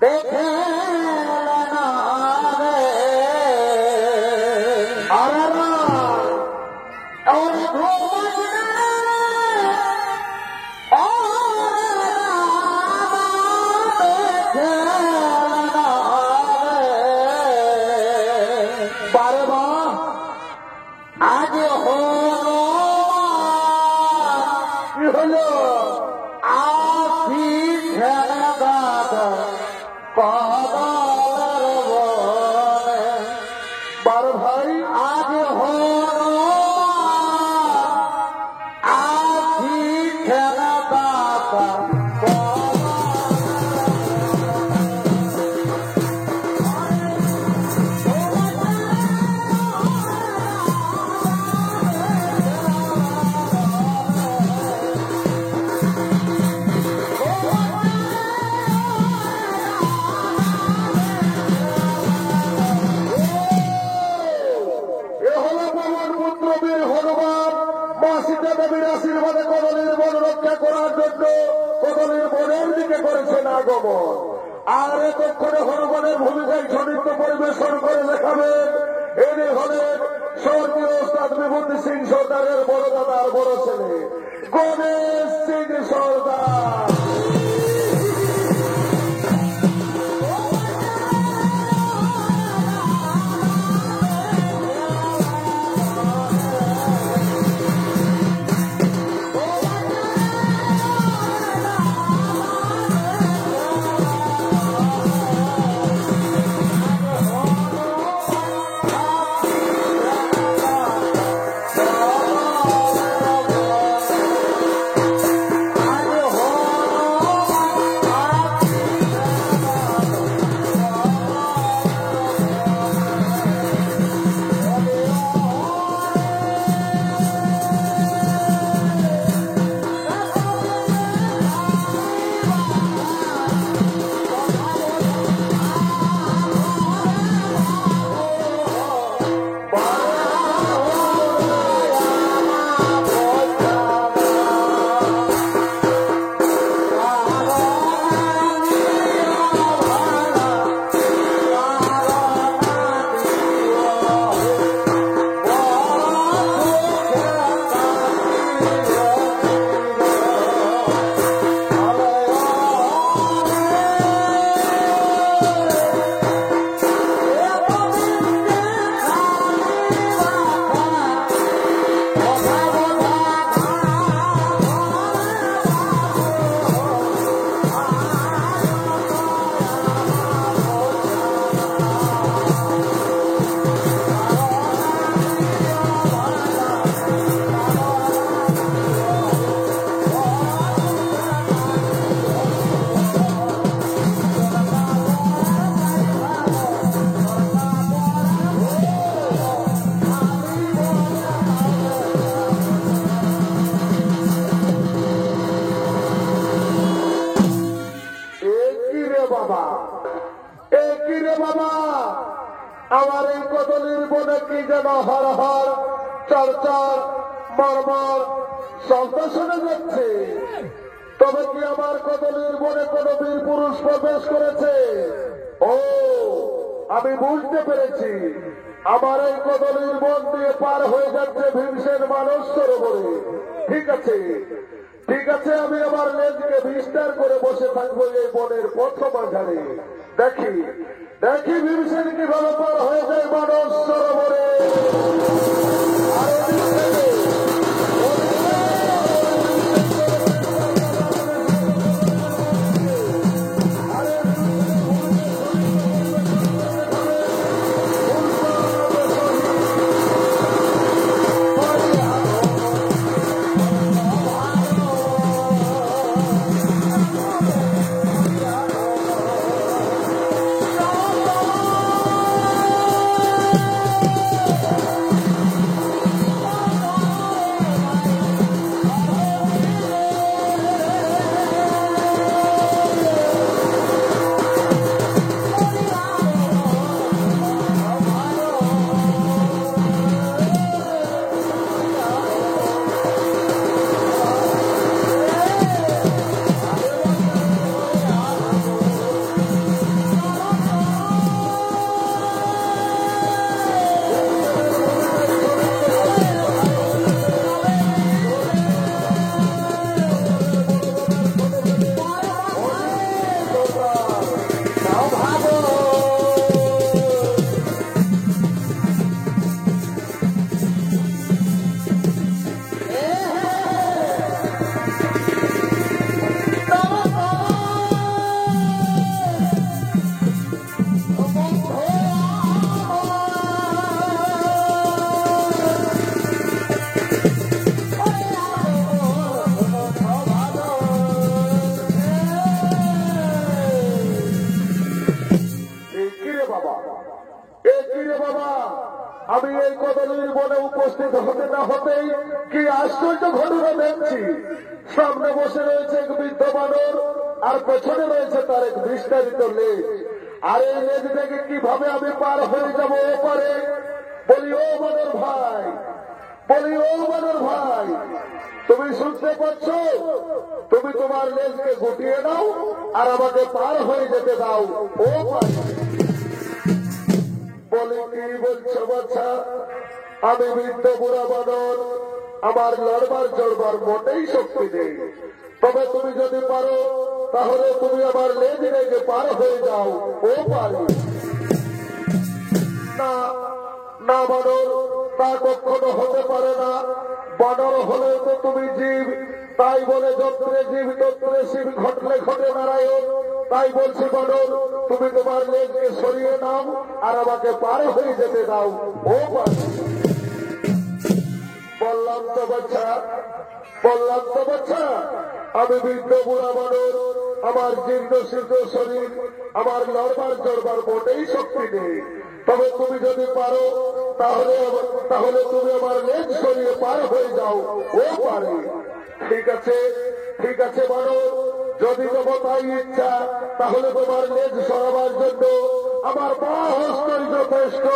দেখে না রে আরে না ওর ঘুম আজ হলো কি হলো আসি কদলের বনে বার ভাই আজ হলো আসি খেলাদাতা দেবীর আশীর্বাদে কদলীর বন রক্ষা করার জন্য কদলীর বনের দিকে করেছেন আগমন। আর এতক্ষণে হনুমানের ভূমিকায় সনিত্য পরিবেশন করে দেখাবেন এনে হলেন স্বর্গীয় ওস্তাদ বিভূতি সিং সর্দারের বড় দাদার বড় ছেলে গণেশ সিং সর্দার। আমার এই কদলীর বনে কি যেন হর হর চরচর মরমর শব্দ শোনা যাচ্ছে। তবে কি আমার কদলীর বনে কোন বীর পুরুষ প্রবেশ করেছে? ও আমি বুঝতে পেরেছি, আমার এই কদলীর বন দিয়ে পার হয়ে যাচ্ছে ভীমসেন মানস সরোবরে। ঠিক আছে ঠিক আছে, আমি আমার লেজকে বিস্তার করে বসে থাকবো এই বনের প্রথম আধারে। দেখি দেখি ভীমসেন কিভাবে পার হয়ে যায় মানস সরোবরে। আমি এই কদলীর বনে উপস্থিত হতে না হতেই কি আশ্চর্য ঘটনা দেখছি। সামনে বসে রয়েছে এক বৃদ্ধ বানর, আর পেছনে রয়েছে তার এক বিস্তারিত লেজ। আর এই লেজ থেকে কিভাবে আমি পার হয়ে যাব ওপারে? বলি ও বানর ভাই, বলি ও বানর ভাই, তুমি শুনতে পাচ্ছ? তুমি তোমার লেজকে গুটিয়ে দাও আর আমাকে পার হয়ে যেতে দাও ও পারে। বলি কি বলছো বাচ্চা? আমি বৃদ্ধ বুড়া বানর, আমার লড়বার চড়বার মোটেই শক্তি নেই। তবে তুমি যদি পারো তাহলে তুমি আমার লেজ রেখে পার হয়ে যাও ও পারে। না না বানর, তা কখনো হতে পারে না। বানর হলে তো তুমি জীব, তাই বলে যন্ত্রে জীব তন্ত্রে শিব, ঘটলে ঘটে নারায়ণ। তাই বলছি বানর, তুমি তোমার লেজকে সরিয়ে নাও আর আমাকে পার হয়ে যেতে দাও ও পারে। বললাম তো বাচ্চা, বললাম তো বাচ্চা, আমি বৃদ্ধ বুড়া বানর, আমার জীর্ণ শীর্ণ শরীর, আমার লড়বার চড়বার মোটেই শক্তি নেই। তবে তুমি যদি পারো তাহলে তুমি আমার লেজ সরিয়ে পার হয়ে যাও ও পারে। ঠিক আছে, ঠিক আছে বানর, যদি তোমার তাই ইচ্ছা তাহলে তোমার লেজ সরাবার জন্য আমার পা হস্তই যথেষ্ট।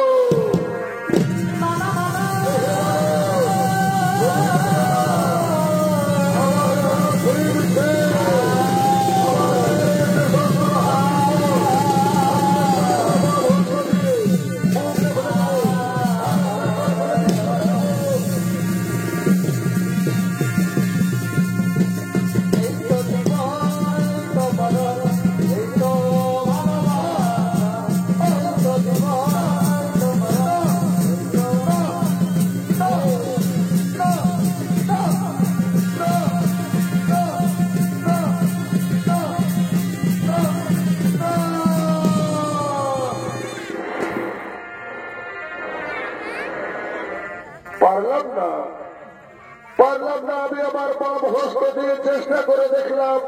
পারলাম না। আমি আমার বাম হস্ত দিয়ে চেষ্টা করে দেখলাম,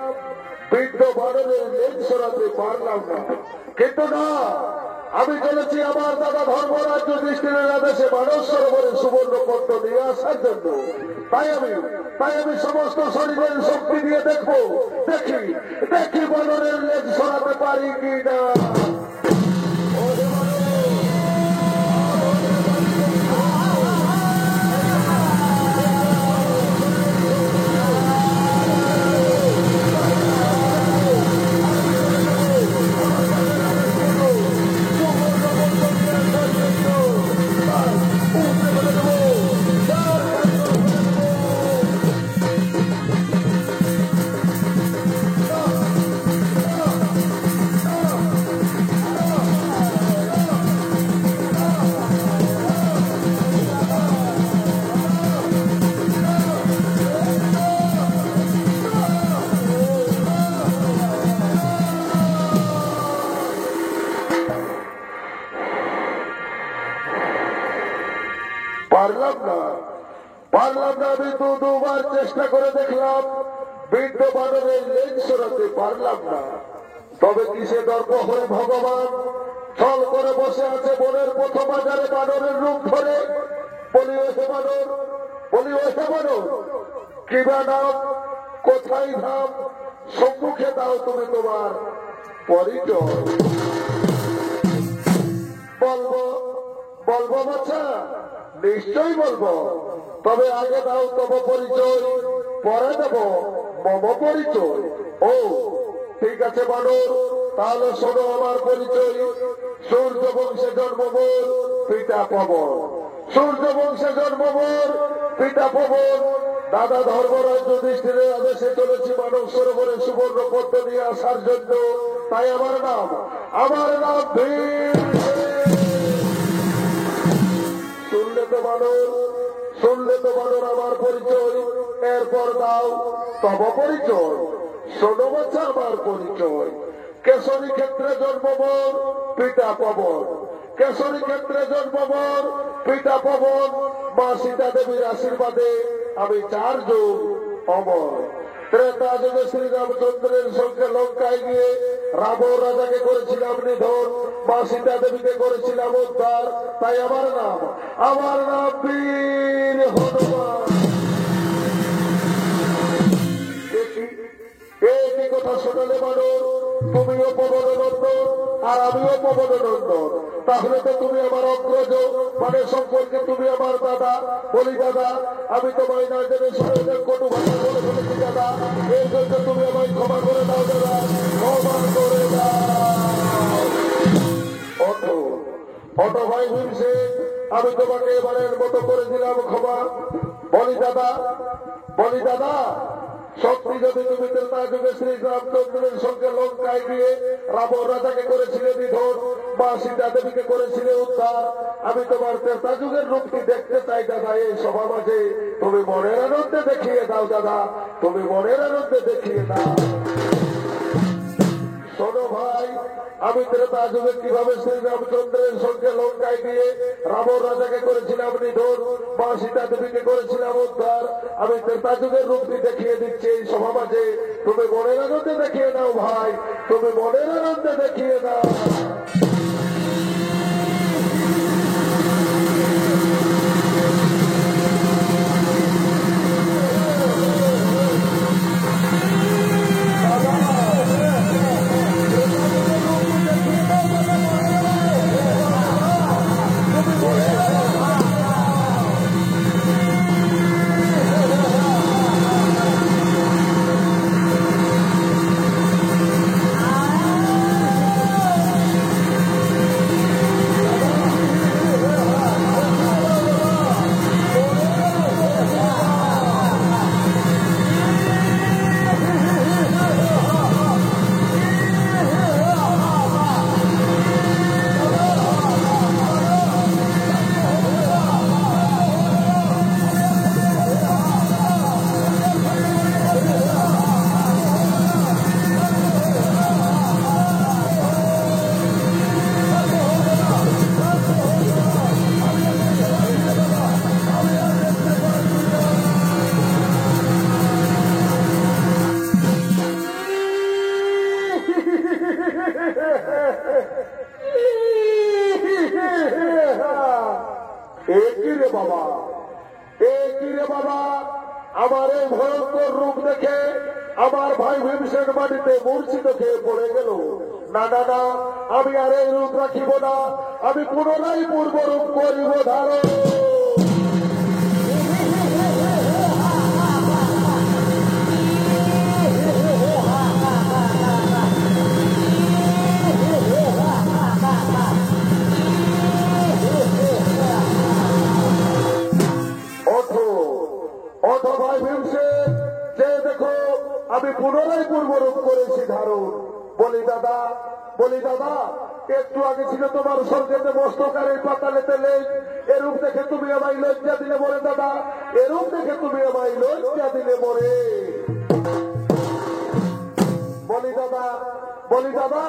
বৃদ্ধ বানরের লেজ সরাতে পারলাম না। কিন্তু না, আমি চলেছি আমার দাদা ধর্মরাজ যুধিষ্ঠিরের আদেশে মানস সরোবরে সুবর্ণ পদ্ম নিয়ে আসার জন্য। তাই আমি সমস্ত শরীরের শক্তি দিয়ে দেখবো, দেখি বানরের লেজ সরাতে পারি কি না। পারলাম না। আমি দুবার চেষ্টা করে দেখলাম, বৃদ্ধ বানরের লেজ সরাতে পারলাম না। তবে কিসে দর্প হয়ে ভগবান ছল করে বসে আছে বনের প্রথম বাজারে বানরের রূপ ধরে। বলি ওঠে বানর, বলি ওঠে বানর, কিবা নাম, কোথায় ধাম, সম্মুখে দাও তুমি তোমার পরিচয়। বলবো বলবো বাচ্চা, নিশ্চয়ই বলবো। তবে আগে দাও তব পরিচয়, পরে দেব মম পরিচয়। ও ঠিক আছে বানর, তাহলে শোনো আমার পরিচয়। সূর্য বংশে জন্ম মোর, পিতা পবন। সূর্য বংশে জন্ম মোর, পিতা পবন। দাদা ধর্মরাজ যুধিষ্ঠিরের আদেশে চলেছি মানব সরোবরে সুবর্ণ পদ্ম নিয়ে আসার জন্য। তাই আমার নাম ভীম। শুনলে তো বানর আমার পরিচয়। এরপর দাও তব পরিচয়। শোনো বাচ্চা আমার পরিচয়। কেশরী ক্ষেত্রে জন্মবর, পিতা পবন। কেশরী ক্ষেত্রে জন্মবর, পিতা পবন। মা সীতা দেবীর আশীর্বাদে আমি 4 যুগ অমর। ত্রেতা যুগে শ্রীরামচন্দ্রের সঙ্গে লঙ্কায় গিয়ে রাবণ রাজাকে করেছিলাম নিধন, মা সীতা দেবীকে করেছিলাম উদ্ধার। তাই আমার নাম বীর হনুমান। একই কথা শোনালে মানুষ, তুমিও পবননন্দন আর আমিও পবননন্দন, তাহলে তো তুমি আমার অগ্রজ, মানে সম্পর্কে তুমি আমার দাদা। বলি দাদা, আমি তোমায় না জেনে শরীরের কটু ভাষা বলে ফেলেছি দাদা, এর জন্য তুমি আমায় ক্ষমা করে দাও দাদা, ক্ষমা করে দাও। অত ভাই ভীমসেন, আমি তোমাকে এবারের মতো করে দিলাম ক্ষমা। বলি দাদা, সত্যি যদি তুমি ত্রেতা যুগে শ্রীরামচন্দ্রের সঙ্গে লঙ্কায় গিয়ে রাবণ রাজাকে করেছিলে নিধন, মা সীতা দেবীকে করেছিলে উদ্ধার, আমি তোমার ত্রেতা যুগের রূপটি দেখতে চাই দাদা এই সভা মাঝে। তুমি মনের আনন্দে দেখিয়ে দাও দাদা, তুমি মনের আনন্দে দেখিয়ে দাও। শোনো ভাই, আমি ত্রেতা যুগে কিভাবে শ্রীরামচন্দ্রের সঙ্গে লঙ্কায় গিয়ে রাবণ রাজাকে করেছিলাম নিধন, মা সীতা দেবীকে করেছিলাম উদ্ধার, আমি ত্রেতা যুগের রূপটি দেখিয়ে দিচ্ছি এই সভা মাঝে। তুমি মনের আনন্দে দেখিয়ে দাও ভাই, তুমি মনের আনন্দে দেখিয়ে দাও। আমার এই ভয়ঙ্কর রূপ দেখে আমার ভাই ভীমসেন মাটিতে মূর্ছিত খেয়ে পড়ে গেল। না, আমি আর এই রূপ রাখিব না, আমি পুনরায় পূর্ব রূপ করিব ধারণ। আমি পুনরায় পূর্বরূপ করেছি ধারণ। বলি দাদা, একটু আগে ছিল তোমার স্বর্গেতে মস্তকার এই পাতালেতে লেজ, এরূপ দেখে তুমি আমায় লজ্জা দিলে মরে দাদা, এরূপ দেখে তুমি আমায় লজ্জা দিলে মরে। বলি দাদা,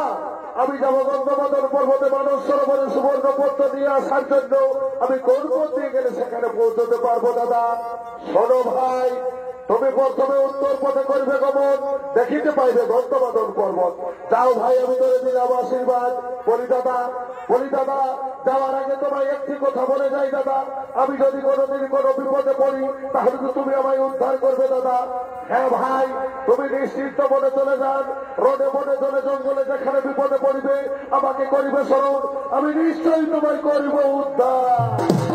আমি যাব গন্ধমাদন পর্বতে মানস সরোবরে সুবর্ণ পত্র দিয়ে আসার জন্য, আমি কোন পথ দিয়ে গেলে সেখানে পৌঁছতে পারবো দাদা? শোনো ভাই, তুমি প্রথমে উত্তর পথে করবে গমন, দেখিতে পাইবে গন্ধমাদন পর্বত। যাও ভাই, আমি ধরে দিলাম আশীর্বাদ। বলি দাদা, যাওয়ার আগে তোমায় একটি কথা বলে যাই দাদা, আমি যদি কোনোদিন কোনো বিপদে পড়ি তাহলে তো তুমি আমায় উদ্ধার করবে দাদা। হ্যাঁ ভাই, তুমি নিশ্চিন্ত মনে চলে যান, রোডে মনে চলে জঙ্গলে যেখানে বিপদে পড়িবে আমাকে করিবে স্মরণ, আমি নিশ্চয়ই তোমায় করিব উদ্ধার।